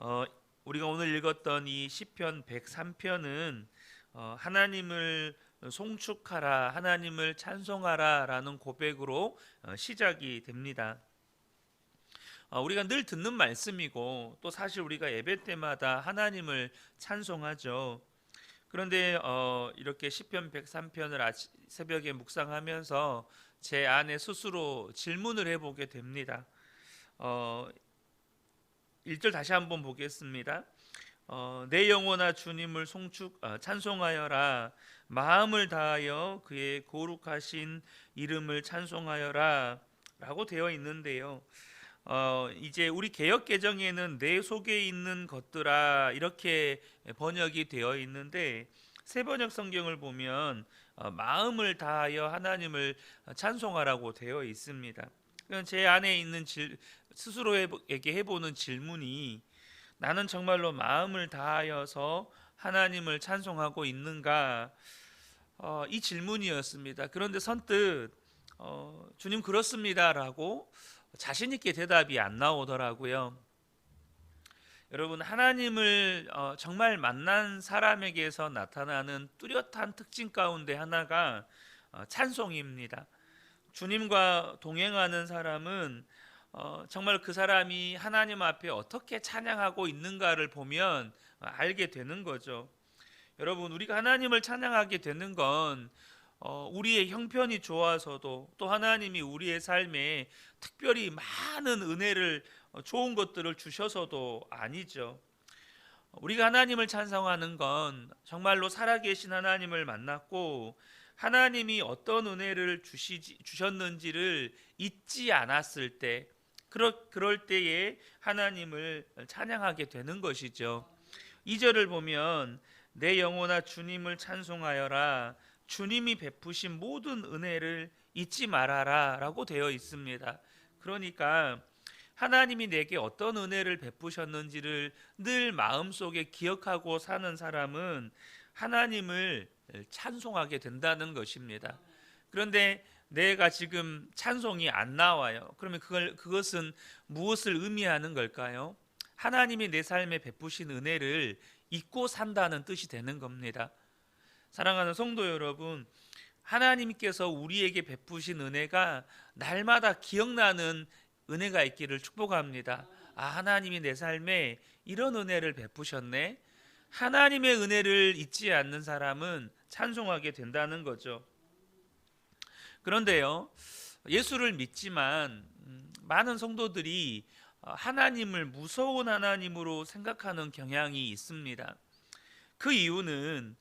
어, 우리가 오늘 읽었던 이 시편 103편은 하나님을 송축하라, 하나님을 찬송하라라는 고백으로 시작이 됩니다. 우리가 늘 듣는 말씀이고 또 사실 우리가 예배 때마다 하나님을 찬송하죠. 그런데 이렇게 시편 103편을 새벽에 묵상하면서 제 안에 스스로 질문을 해보게 됩니다. 1절 다시 한번 보겠습니다. 내 영혼아 주님을 찬송하여라. 마음을 다하여 그의 거룩하신 이름을 찬송하여라 라고 되어 있는데요. 이제 우리 개역 개정에는 내 속에 있는 것들아 이렇게 번역이 되어 있는데 새 번역 성경을 보면 마음을 다하여 하나님을 찬송하라고 되어 있습니다. 제 안에 있는 스스로에게 해보는 질문이 나는 정말로 마음을 다하여서 하나님을 찬송하고 있는가? 이 질문이었습니다. 그런데 선뜻 주님 그렇습니다라고 자신 있게 대답이 안 나오더라고요. 여러분 하나님을 정말 만난 사람에게서 나타나는 뚜렷한 특징 가운데 하나가 찬송입니다. 주님과 동행하는 사람은 정말 그 사람이 하나님 앞에 어떻게 찬양하고 있는가를 보면 알게 되는 거죠. 여러분 우리가 하나님을 찬양하게 되는 건 우리의 형편이 좋아서도 또 하나님이 우리의 삶에 특별히 많은 은혜를 좋은 것들을 주셔서도 아니죠. 우리가 하나님을 찬송하는 건 정말로 살아계신 하나님을 만났고 하나님이 어떤 은혜를 주셨는지를 잊지 않았을 때 그럴 때에 하나님을 찬양하게 되는 것이죠. 2절을 보면 내 영혼아 주님을 찬송하여라. 주님이 베푸신 모든 은혜를 잊지 말아라 라고 되어 있습니다. 그러니까 하나님이 내게 어떤 은혜를 베푸셨는지를 늘 마음속에 기억하고 사는 사람은 하나님을 찬송하게 된다는 것입니다. 그런데 내가 지금 찬송이 안 나와요. 그러면 그것은 무엇을 의미하는 걸까요? 하나님이 내 삶에 베푸신 은혜를 잊고 산다는 뜻이 되는 겁니다. 사랑하는 성도 여러분, 하나님께서 우리에게 베푸신 은혜가 날마다 기억나는 은혜가 있기를 축복합니다. 하나님이 내 삶에 이런 은혜를 베푸셨네. 하나님의 은혜를 잊지 않는 사람은 찬송하게 된다는 거죠. 그런데요, 예수를 믿지만 많은 성도들이 하나님을 무서운 하나님으로 생각하는 경향이 있습니다. 그 이유는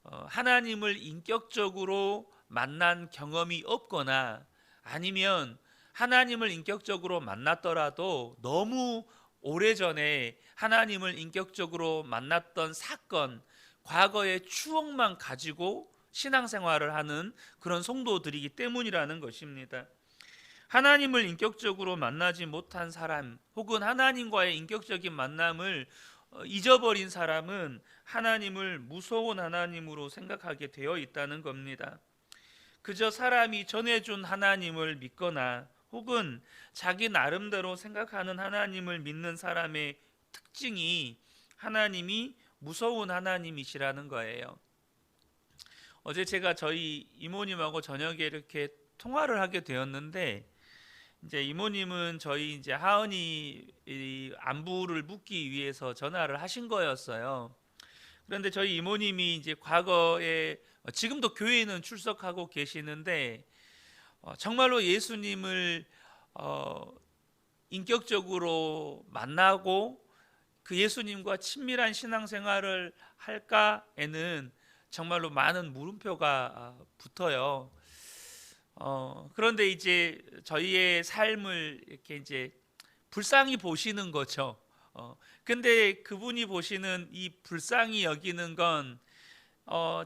하나님을 인격적으로 만난 경험이 없거나 아니면 하나님을 인격적으로 만났더라도 너무 오래전에 하나님을 인격적으로 만났던 사건, 과거의 추억만 가지고 신앙생활을 하는 그런 성도들이기 때문이라는 것입니다. 하나님을 인격적으로 만나지 못한 사람 혹은 하나님과의 인격적인 만남을 잊어버린 사람은 하나님을 무서운 하나님으로 생각하게 되어 있다는 겁니다. 그저 사람이 전해준 하나님을 믿거나 혹은 자기 나름대로 생각하는 하나님을 믿는 사람의 특징이 하나님이 무서운 하나님이시라는 거예요. 어제 제가 저희 이모님하고 저녁에 이렇게 통화를 하게 되었는데 이제 이모님은 저희 이제 하은이 안부를 묻기 위해서 전화를 하신 거였어요. 그런데 저희 이모님이 이제 과거에 지금도 교회에는 출석하고 계시는데 정말로 예수님을 인격적으로 만나고 그 예수님과 친밀한 신앙생활을 할까에는 정말로 많은 물음표가 붙어요. 그런데 이제 저희의 삶을 이렇게 이제 불쌍히 보시는 거죠. 근데 그분이 보시는 이 불쌍히 여기는 건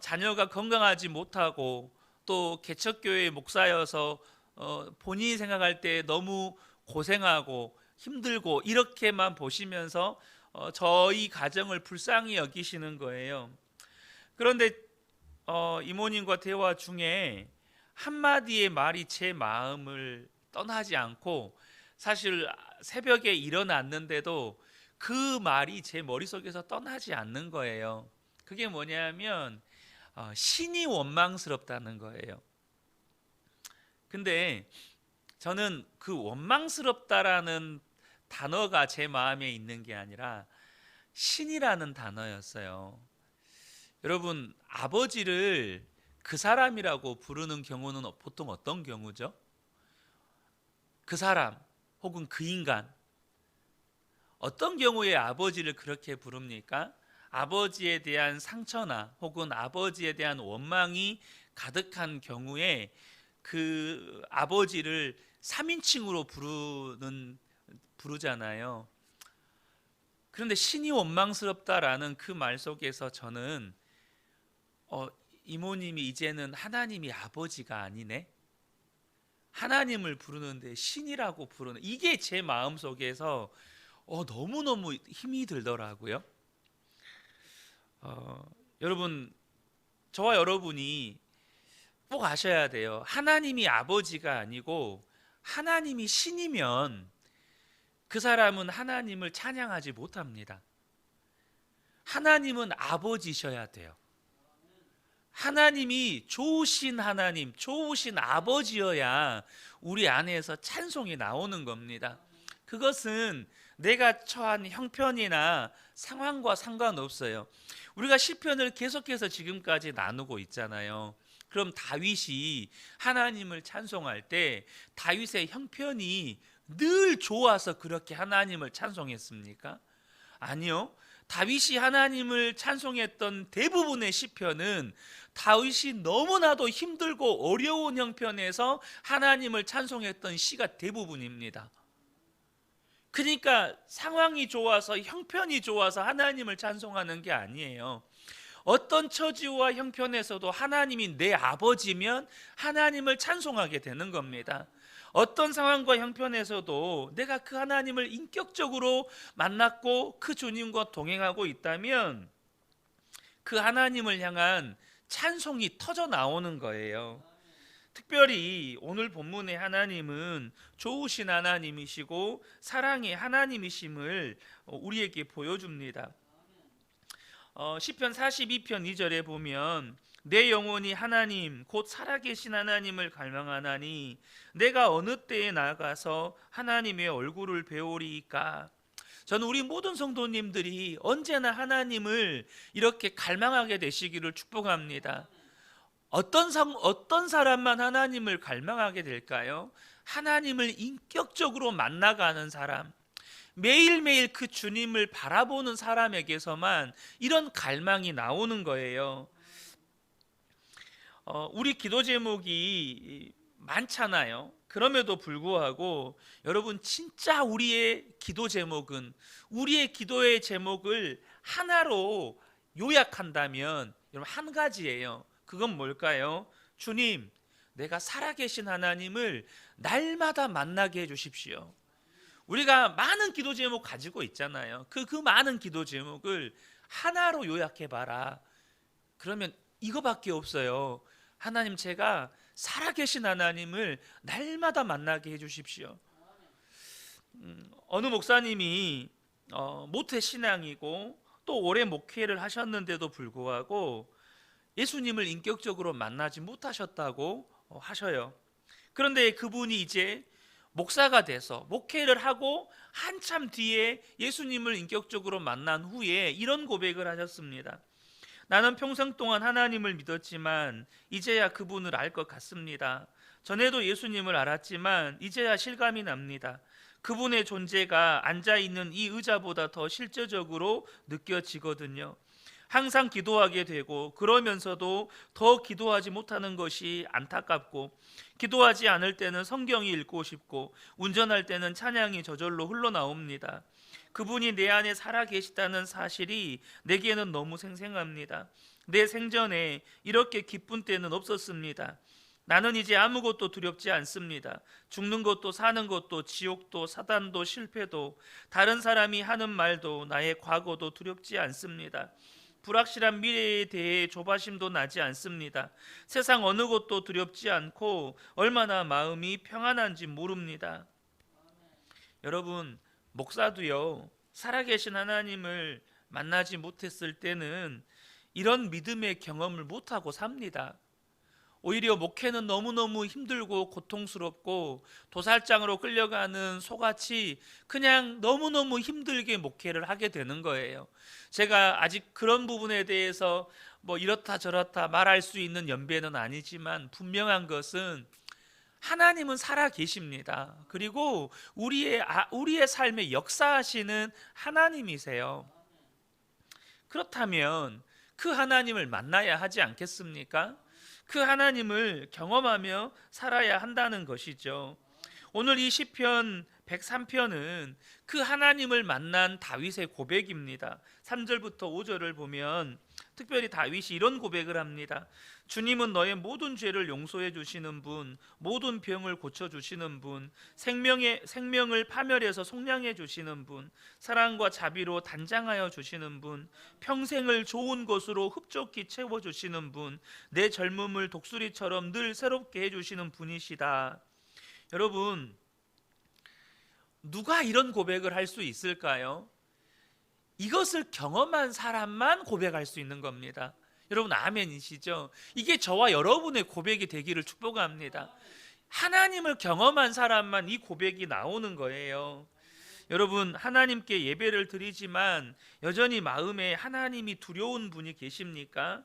자녀가 건강하지 못하고 또 개척교회 목사여서 본인이 생각할 때 너무 고생하고 힘들고 이렇게만 보시면서 저희 가정을 불쌍히 여기시는 거예요. 그런데 이모님과 대화 중에 한마디의 말이 제 마음을 떠나지 않고 사실 새벽에 일어났는데도 그 말이 제 머릿속에서 떠나지 않는 거예요. 그게 뭐냐면 신이 원망스럽다는 거예요. 근데 저는 그 원망스럽다라는 단어가 제 마음에 있는 게 아니라 신이라는 단어였어요. 여러분, 아버지를 그 사람이라고 부르는 경우는 보통 어떤 경우죠? 그 사람 혹은 그 인간. 어떤 경우에 아버지를 그렇게 부릅니까? 아버지에 대한 상처나 혹은 아버지에 대한 원망이 가득한 경우에 그 아버지를 3인칭으로 부르잖아요. 그런데 신이 원망스럽다라는 그 말 속에서 저는 이모님이 이제는 하나님이 아버지가 아니네. 하나님을 부르는데 신이라고 부르는, 이게 제 마음 속에서 너무너무 힘이 들더라고요. 여러분, 저와 여러분이 꼭 아셔야 돼요. 하나님이 아버지가 아니고 하나님이 신이면 그 사람은 하나님을 찬양하지 못합니다. 하나님은 아버지셔야 돼요. 하나님이 좋으신 하나님, 좋으신 아버지여야 우리 안에서 찬송이 나오는 겁니다. 그것은 내가 처한 형편이나 상황과 상관없어요. 우리가 시편을 계속해서 지금까지 나누고 있잖아요. 그럼 다윗이 하나님을 찬송할 때 다윗의 형편이 늘 좋아서 그렇게 하나님을 찬송했습니까? 아니요. 다윗이 하나님을 찬송했던 대부분의 시편은 다윗이 너무나도 힘들고 어려운 형편에서 하나님을 찬송했던 시가 대부분입니다. 그러니까 상황이 좋아서, 형편이 좋아서 하나님을 찬송하는 게 아니에요. 어떤 처지와 형편에서도 하나님이 내 아버지면 하나님을 찬송하게 되는 겁니다. 어떤 상황과 형편에서도 내가 그 하나님을 인격적으로 만났고 그 주님과 동행하고 있다면 그 하나님을 향한 찬송이 터져 나오는 거예요. 특별히 오늘 본문의 하나님은 좋으신 하나님이시고 사랑의 하나님이심을 우리에게 보여줍니다. 시편 42편 2절에 보면 내 영혼이 하나님 곧 살아계신 하나님을 갈망하나니 내가 어느 때에 나가서 하나님의 얼굴을 배우리이까. 저는 우리 모든 성도님들이 언제나 하나님을 이렇게 갈망하게 되시기를 축복합니다. 어떤 사람만 하나님을 갈망하게 될까요? 하나님을 인격적으로 만나가는 사람, 매일매일 그 주님을 바라보는 사람에게서만 이런 갈망이 나오는 거예요. 우리 기도 제목이 많잖아요. 그럼에도 불구하고 여러분, 진짜 우리의 기도 제목은, 우리의 기도의 제목을 하나로 요약한다면 여러분, 한 가지예요. 그건 뭘까요? 주님, 내가 살아계신 하나님을 날마다 만나게 해주십시오. 우리가 많은 기도 제목 가지고 있잖아요. 그 많은 기도 제목을 하나로 요약해봐라. 그러면 이거밖에 없어요. 하나님, 제가 살아계신 하나님을 날마다 만나게 해주십시오. 어느 목사님이 모태신앙이고 또 오래 목회를 하셨는데도 불구하고 예수님을 인격적으로 만나지 못하셨다고 하셔요. 그런데 그분이 이제 목사가 돼서 목회를 하고 한참 뒤에 예수님을 인격적으로 만난 후에 이런 고백을 하셨습니다. 나는 평생 동안 하나님을 믿었지만 이제야 그분을 알 것 같습니다. 전에도 예수님을 알았지만 이제야 실감이 납니다. 그분의 존재가 앉아있는 이 의자보다 더 실제적으로 느껴지거든요. 항상 기도하게 되고 그러면서도 더 기도하지 못하는 것이 안타깝고, 기도하지 않을 때는 성경이 읽고 싶고 운전할 때는 찬양이 저절로 흘러나옵니다. 그분이 내 안에 살아계시다는 사실이 내게는 너무 생생합니다. 내 생전에 이렇게 기쁜 때는 없었습니다. 나는 이제 아무것도 두렵지 않습니다. 죽는 것도 사는 것도 지옥도 사단도 실패도 다른 사람이 하는 말도 나의 과거도 두렵지 않습니다. 불확실한 미래에 대해 조바심도 나지 않습니다. 세상 어느 것도 두렵지 않고 얼마나 마음이 평안한지 모릅니다. 여러분, 목사도요, 살아계신 하나님을 만나지 못했을 때는 이런 믿음의 경험을 못하고 삽니다. 오히려 목회는 너무너무 힘들고 고통스럽고 도살장으로 끌려가는 소같이 그냥 너무너무 힘들게 목회를 하게 되는 거예요. 제가 아직 그런 부분에 대해서 뭐 이렇다 저렇다 말할 수 있는 연배는 아니지만 분명한 것은 하나님은 살아 계십니다. 그리고 우리의 삶에 역사하시는 하나님이세요. 그렇다면 그 하나님을 만나야 하지 않겠습니까? 그 하나님을 경험하며 살아야 한다는 것이죠. 오늘 이 시편 103편은 그 하나님을 만난 다윗의 고백입니다. 3절부터 5절을 보면 특별히 다윗이 이런 고백을 합니다. 주님은 너의 모든 죄를 용서해 주시는 분, 모든 병을 고쳐 주시는 분, 생명을 파멸해서 속량해 주시는 분, 사랑과 자비로 단장하여 주시는 분, 평생을 좋은 것으로 흡족히 채워 주시는 분, 내 젊음을 독수리처럼 늘 새롭게 해 주시는 분이시다. 여러분, 누가 이런 고백을 할 수 있을까요? 이것을 경험한 사람만 고백할 수 있는 겁니다. 여러분 아멘이시죠? 이게 저와 여러분의 고백이 되기를 축복합니다. 하나님을 경험한 사람만 이 고백이 나오는 거예요. 여러분 하나님께 예배를 드리지만 여전히 마음에 하나님이 두려운 분이 계십니까?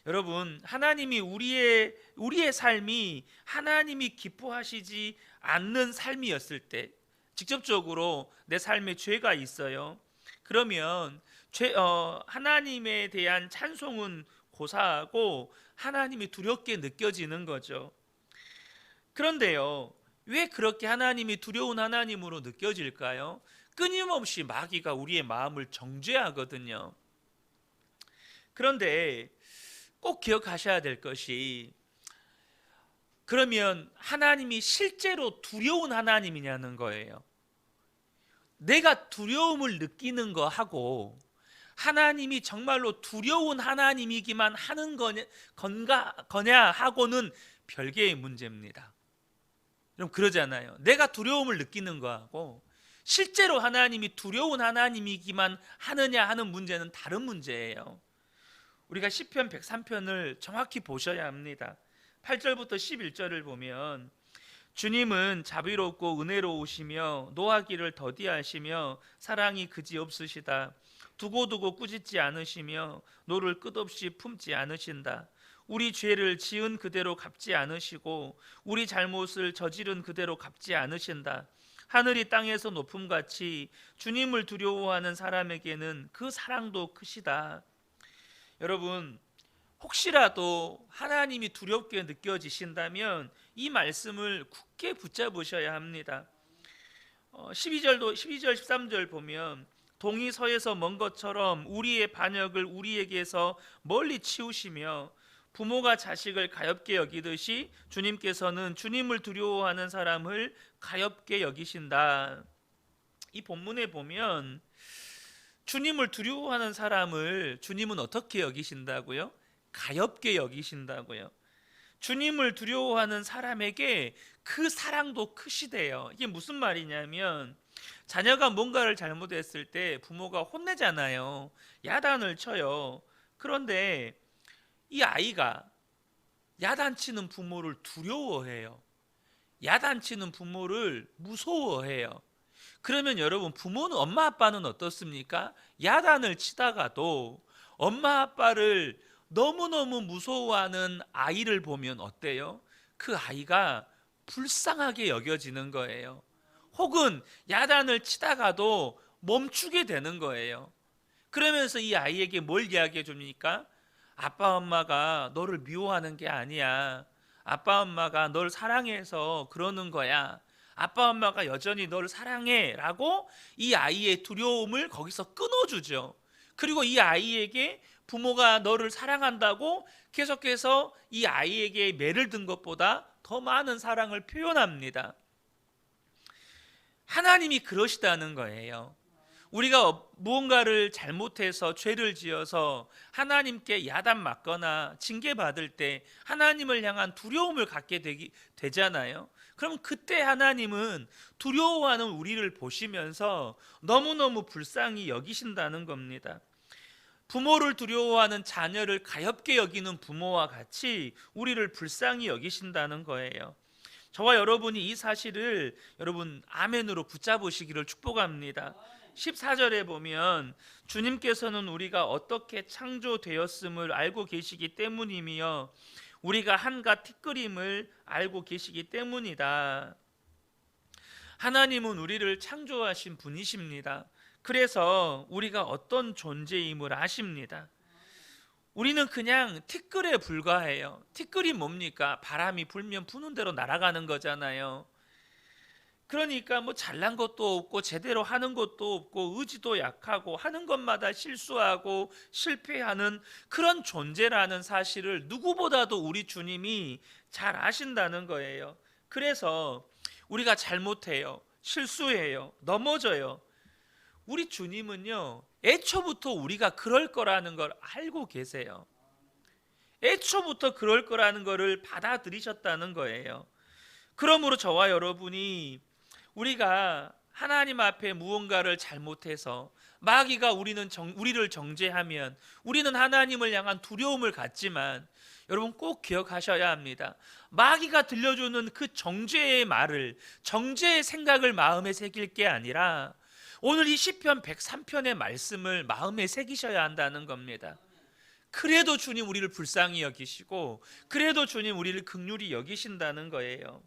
여러분 하나님이 우리의 삶이 하나님이 기뻐하시지 않는 삶이었을 때, 직접적으로 내 삶에 죄가 있어요. 그러면 하나님에 대한 찬송은 고사하고 하나님이 두렵게 느껴지는 거죠. 그런데요, 왜 그렇게 하나님이 두려운 하나님으로 느껴질까요? 끊임없이 마귀가 우리의 마음을 정죄하거든요. 그런데 꼭 기억하셔야 될 것이, 그러면 하나님이 실제로 두려운 하나님이냐는 거예요. 내가 두려움을 느끼는 거하고 하나님이 정말로 두려운 하나님이기만 하는 거냐 하고는 별개의 문제입니다. 여러분 그러잖아요. 내가 두려움을 느끼는 거하고 실제로 하나님이 두려운 하나님이기만 하느냐 하는 문제는 다른 문제예요. 우리가 시편 103편을 정확히 보셔야 합니다. 8절부터 11절을 보면 주님은 자비롭고 은혜로우시며 노하기를 더디하시며 사랑이 그지없으시다. 두고두고 꾸짖지 않으시며 노를 끝없이 품지 않으신다. 우리 죄를 지은 그대로 갚지 않으시고 우리 잘못을 저지른 그대로 갚지 않으신다. 하늘이 땅에서 높음같이 주님을 두려워하는 사람에게는 그 사랑도 크시다. 여러분 혹시라도 하나님이 두렵게 느껴지신다면 이 말씀을 굳게 붙잡으셔야 합니다. 12절 13절 보면 동이 서에서 먼 것처럼 우리의 반역을 우리에게서 멀리 치우시며 부모가 자식을 가엾게 여기듯이 주님께서는 주님을 두려워하는 사람을 가엾게 여기신다. 이 본문에 보면 주님을 두려워하는 사람을 주님은 어떻게 여기신다고요? 가엾게 여기신다고요. 주님을 두려워하는 사람에게 그 사랑도 크시대요. 이게 무슨 말이냐면 자녀가 뭔가를 잘못했을 때 부모가 혼내잖아요. 야단을 쳐요. 그런데 이 아이가 야단치는 부모를 두려워해요. 야단치는 부모를 무서워해요. 그러면 여러분 부모는 엄마 아빠는 어떻습니까? 야단을 치다가도 엄마 아빠를 너무너무 무서워하는 아이를 보면 어때요? 그 아이가 불쌍하게 여겨지는 거예요. 혹은 야단을 치다가도 멈추게 되는 거예요. 그러면서 이 아이에게 뭘 이야기해 줍니까? 아빠 엄마가 너를 미워하는 게 아니야. 아빠 엄마가 널 사랑해서 그러는 거야. 아빠 엄마가 여전히 너를 사랑해 라고 이 아이의 두려움을 거기서 끊어주죠. 그리고 이 아이에게 부모가 너를 사랑한다고 계속해서 이 아이에게 매를 든 것보다 더 많은 사랑을 표현합니다. 하나님이 그러시다는 거예요. 우리가 무언가를 잘못해서 죄를 지어서 하나님께 야단 맞거나 징계받을 때 하나님을 향한 두려움을 갖게 되잖아요. 그럼 그때 하나님은 두려워하는 우리를 보시면서 너무너무 불쌍히 여기신다는 겁니다. 부모를 두려워하는 자녀를 가엾게 여기는 부모와 같이 우리를 불쌍히 여기신다는 거예요. 저와 여러분이 이 사실을 여러분 아멘으로 붙잡으시기를 축복합니다. 14절에 보면 주님께서는 우리가 어떻게 창조되었음을 알고 계시기 때문이며 우리가 한갓 티끌임을 알고 계시기 때문이다. 하나님은 우리를 창조하신 분이십니다. 그래서 우리가 어떤 존재임을 아십니다. 우리는 그냥 티끌에 불과해요. 티끌이 뭡니까? 바람이 불면 부는 대로 날아가는 거잖아요. 그러니까 뭐 잘난 것도 없고 제대로 하는 것도 없고 의지도 약하고 하는 것마다 실수하고 실패하는 그런 존재라는 사실을 누구보다도 우리 주님이 잘 아신다는 거예요. 그래서 우리가 잘못해요. 실수해요. 넘어져요. 우리 주님은요, 애초부터 우리가 그럴 거라는 걸 알고 계세요. 애초부터 그럴 거라는 것을 받아들이셨다는 거예요. 그러므로 저와 여러분이 우리가 하나님 앞에 무언가를 잘못해서 마귀가 우리를 정죄하면 우리는 하나님을 향한 두려움을 갖지만 여러분 꼭 기억하셔야 합니다. 마귀가 들려주는 그 정죄의 말을, 정죄의 생각을 마음에 새길 게 아니라 오늘 이 시편 103편의 말씀을 마음에 새기셔야 한다는 겁니다. 그래도 주님 우리를 불쌍히 여기시고 그래도 주님 우리를 긍휼히 여기신다는 거예요.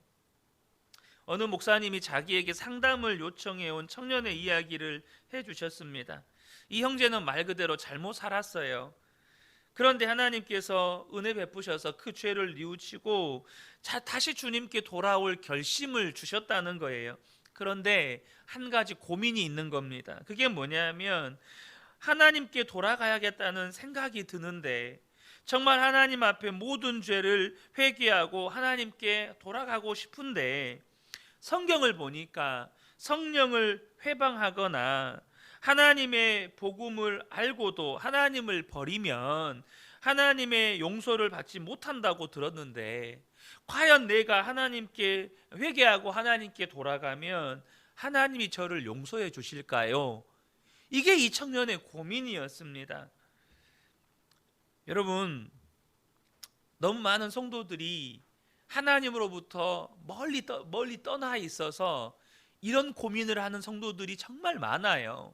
어느 목사님이 자기에게 상담을 요청해온 청년의 이야기를 해주셨습니다. 이 형제는 말 그대로 잘못 살았어요. 그런데 하나님께서 은혜 베푸셔서 그 죄를 뉘우치고 다시 주님께 돌아올 결심을 주셨다는 거예요. 그런데 한 가지 고민이 있는 겁니다. 그게 뭐냐면 하나님께 돌아가야겠다는 생각이 드는데 정말 하나님 앞에 모든 죄를 회개하고 하나님께 돌아가고 싶은데 성경을 보니까 성령을 회방하거나 하나님의 복음을 알고도 하나님을 버리면 하나님의 용서를 받지 못한다고 들었는데 과연 내가 하나님께 회개하고 하나님께 돌아가면 하나님이 저를 용서해 주실까요? 이게 이 청년의 고민이었습니다. 여러분, 너무 많은 성도들이 하나님으로부터 멀리 떠나 있어서 이런 고민을 하는 성도들이 정말 많아요.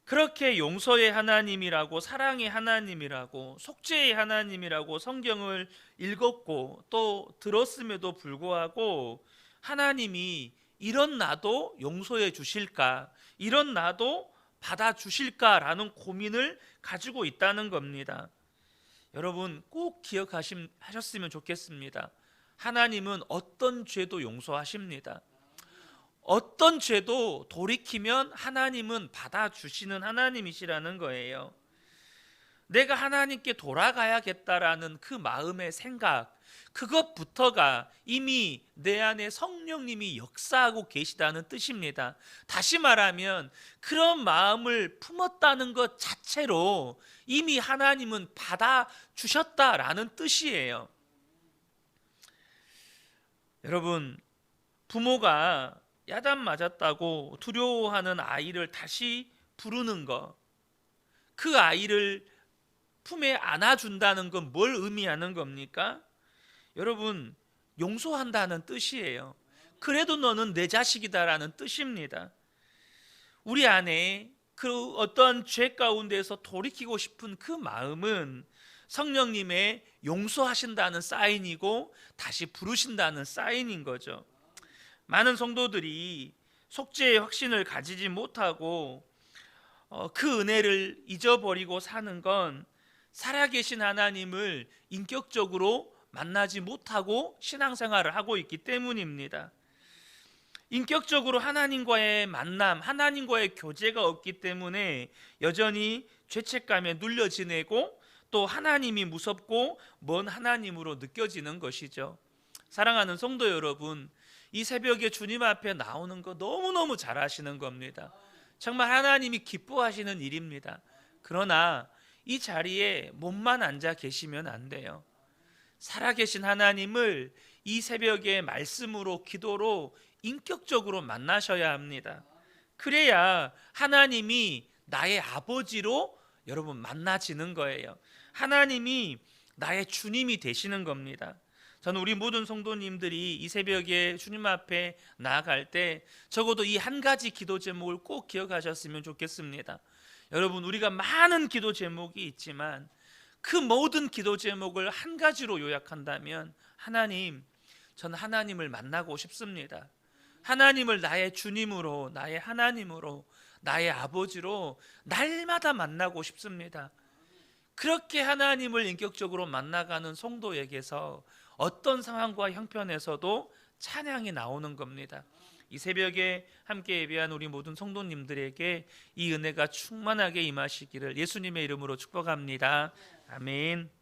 그렇게 용서의 하나님이라고 사랑의 하나님이라고 속죄의 하나님이라고 성경을 읽었고 또 들었음에도 불구하고 하나님이 이런 나도 용서해 주실까? 이런 나도 받아 주실까라는 고민을 가지고 있다는 겁니다. 여러분 꼭 기억하셨으면 좋겠습니다. 하나님은 어떤 죄도 용서하십니다. 어떤 죄도 돌이키면 하나님은 받아주시는 하나님이시라는 거예요. 내가 하나님께 돌아가야겠다라는 그 마음의 생각, 그것부터가 이미 내 안에 성령님이 역사하고 계시다는 뜻입니다. 다시 말하면 그런 마음을 품었다는 것 자체로 이미 하나님은 받아주셨다라는 뜻이에요. 여러분, 부모가 야단 맞았다고 두려워하는 아이를 다시 부르는 것, 그 아이를 품에 안아준다는 건 뭘 의미하는 겁니까? 여러분, 용서한다는 뜻이에요. 그래도 너는 내 자식이다라는 뜻입니다. 우리 안에 그 어떤 죄 가운데서 돌이키고 싶은 그 마음은 성령님의 용서하신다는 사인이고 다시 부르신다는 사인인 거죠. 많은 성도들이 속죄의 확신을 가지지 못하고 그 은혜를 잊어버리고 사는 건 살아계신 하나님을 인격적으로 만나지 못하고 신앙생활을 하고 있기 때문입니다. 인격적으로 하나님과의 만남, 하나님과의 교제가 없기 때문에 여전히 죄책감에 눌려 지내고 또 하나님이 무섭고 먼 하나님으로 느껴지는 것이죠. 사랑하는 성도 여러분, 이 새벽에 주님 앞에 나오는 거 너무너무 잘 아시는 겁니다. 정말 하나님이 기뻐하시는 일입니다. 그러나 이 자리에 몸만 앉아 계시면 안 돼요. 살아계신 하나님을 이 새벽에 말씀으로 기도로 인격적으로 만나셔야 합니다. 그래야 하나님이 나의 아버지로 여러분 만나지는 거예요. 하나님이 나의 주님이 되시는 겁니다. 저는 우리 모든 성도님들이 이 새벽에 주님 앞에 나아갈 때 적어도 이 한 가지 기도 제목을 꼭 기억하셨으면 좋겠습니다. 여러분, 우리가 많은 기도 제목이 있지만 그 모든 기도 제목을 한 가지로 요약한다면, 하나님, 전 하나님을 만나고 싶습니다. 하나님을 나의 주님으로, 나의 하나님으로, 나의 아버지로 날마다 만나고 싶습니다. 그렇게 하나님을 인격적으로 만나가는 성도에게서 어떤 상황과 형편에서도 찬양이 나오는 겁니다. 이 새벽에 함께 예배한 우리 모든 성도님들에게 이 은혜가 충만하게 임하시기를 예수님의 이름으로 축복합니다. 아멘.